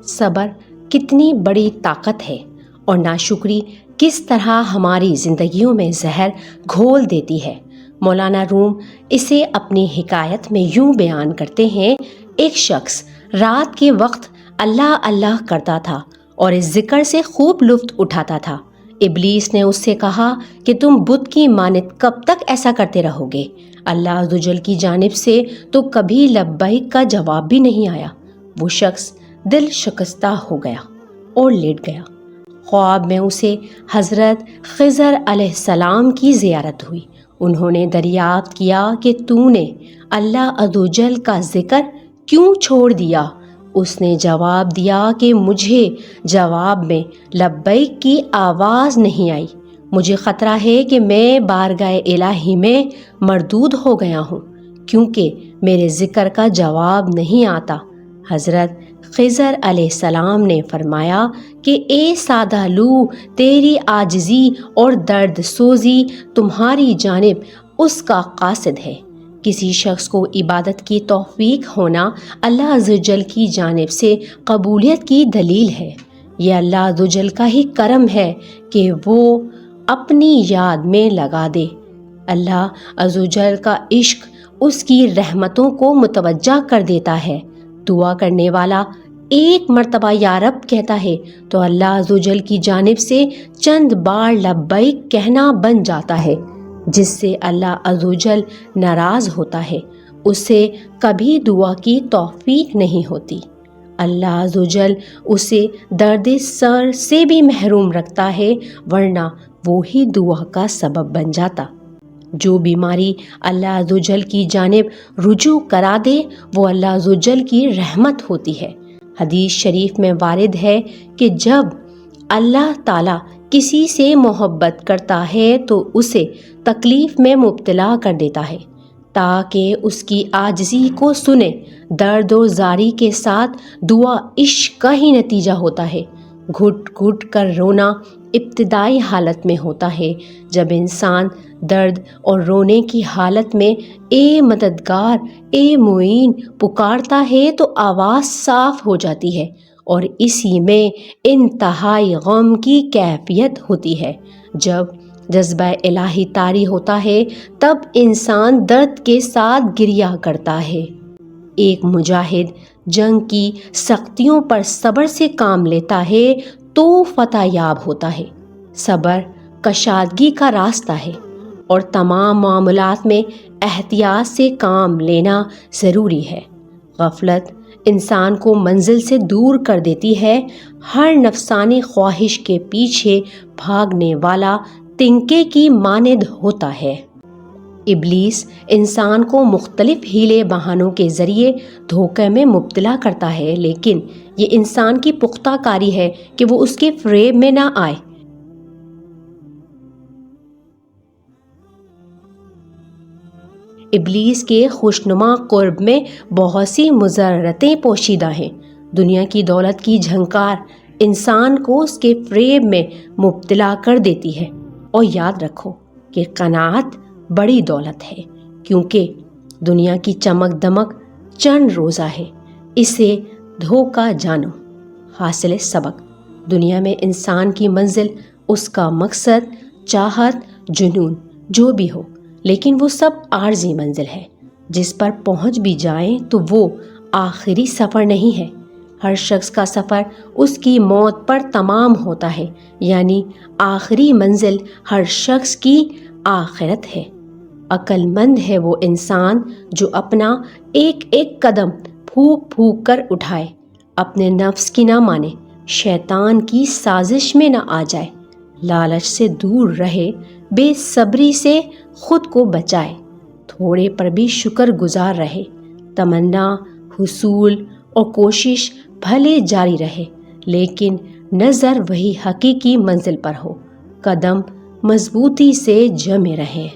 صبر کتنی بڑی طاقت ہے اور ناشکری کس طرح ہماری زندگیوں میں زہر گھول دیتی ہے۔ مولانا روم اسے اپنی حکایت میں یوں بیان کرتے ہیں، ایک شخص رات کے وقت اللہ اللہ کرتا تھا اور اس ذکر سے خوب لطف اٹھاتا تھا۔ ابلیس نے اس سے کہا کہ تم بت کی مانند کب تک ایسا کرتے رہو گے؟ اللہ عزوجل کی جانب سے تو کبھی لبیک کا جواب بھی نہیں آیا۔ وہ شخص دل شکستہ ہو گیا اور لیٹ گیا۔ خواب میں اسے حضرت خضر علیہ السلام کی زیارت ہوئی۔ انہوں نے دریافت کیا کہ تو نے اللہ عزوجل کا ذکر کیوں چھوڑ دیا؟ اس نے جواب دیا کہ مجھے جواب میں لبیک کی آواز نہیں آئی۔ مجھے خطرہ ہے کہ میں بارگاہ الہی میں مردود ہو گیا ہوں، کیونکہ میرے ذکر کا جواب نہیں آتا۔ حضرت خضر علیہ السلام نے فرمایا کہ اے سادہ لو، تیری عاجزی اور درد سوزی تمہاری جانب اس کا قاصد ہے۔ کسی شخص کو عبادت کی توفیق ہونا اللہ عزوجل کی جانب سے قبولیت کی دلیل ہے۔ یہ اللہ عزوجل کا ہی کرم ہے کہ وہ اپنی یاد میں لگا دے۔ اللہ عزوجل کا عشق اس کی رحمتوں کو متوجہ کر دیتا ہے۔ دعا کرنے والا ایک مرتبہ یا رب کہتا ہے تو اللہ عزوجل کی جانب سے چند بار لبیک کہنا بن جاتا ہے، جس سے اللہ عزوجل ناراض ہوتا ہے، اسے کبھی دعا کی توفیق نہیں ہوتی۔ اللہ عزوجل اسے درد سر سے بھی محروم رکھتا ہے، ورنہ وہی دعا کا سبب بن جاتا۔ جو بیماری اللہ عزوجل کی جانب رجوع کرا دے وہ اللہ عزوجل کی رحمت ہوتی ہے۔ حدیث شریف میں وارد ہے کہ جب اللہ تعالیٰ کسی سے محبت کرتا ہے تو اسے تکلیف میں مبتلا کر دیتا ہے تاکہ اس کی عاجزی کو سنے۔ درد و زاری کے ساتھ دعا عشق کا ہی نتیجہ ہوتا ہے۔ گھٹ گھٹ کر رونا ابتدائی حالت میں ہوتا ہے۔ جب انسان درد اور رونے کی حالت میں اے مددگار، اے معین پکارتا ہے تو آواز صاف ہو جاتی ہے اور اسی میں انتہائی غم کی کیفیت ہوتی ہے۔ جب جذبہ الہی طاری ہوتا ہے تب انسان درد کے ساتھ گریہ کرتا ہے۔ ایک مجاہد جنگ کی سختیوں پر صبر سے کام لیتا ہے تو فتح یاب ہوتا ہے۔ صبر کشادگی کا راستہ ہے اور تمام معاملات میں احتیاط سے کام لینا ضروری ہے۔ غفلت انسان کو منزل سے دور کر دیتی ہے۔ ہر نفسانی خواہش کے پیچھے بھاگنے والا تنکے کی مانند ہوتا ہے۔ ابلیس انسان کو مختلف ہیلے بہانوں کے ذریعے دھوکے میں مبتلا کرتا ہے، لیکن یہ انسان کی پختہ کاری ہے کہ وہ اس کے فریب میں نہ آئے۔ ابلیس کے خوشنما قرب میں بہت سی مضرتیں پوشیدہ ہیں۔ دنیا کی دولت کی جھنکار انسان کو اس کے فریب میں مبتلا کر دیتی ہے، اور یاد رکھو کہ قناعت بڑی دولت ہے، کیونکہ دنیا کی چمک دمک چند روزہ ہے، اسے دھوکا جانو۔ حاصل سبق: دنیا میں انسان کی منزل، اس کا مقصد، چاہت، جنون جو بھی ہو، لیکن وہ سب عارضی منزل ہے۔ جس پر پہنچ بھی جائیں تو وہ آخری سفر نہیں ہے۔ ہر شخص کا سفر اس کی موت پر تمام ہوتا ہے، یعنی آخری منزل ہر شخص کی آخرت ہے۔ عقل مند ہے وہ انسان جو اپنا ایک ایک قدم پھونک پھونک کر اٹھائے، اپنے نفس کی نہ مانے، شیطان کی سازش میں نہ آ جائے، لالچ سے دور رہے، بے صبری سے خود کو بچائے، تھوڑے پر بھی شکر گزار رہے، تمنا، حصول اور کوشش بھلے جاری رہے، لیکن نظر وہی حقیقی منزل پر ہو، قدم مضبوطی سے جمے رہیں۔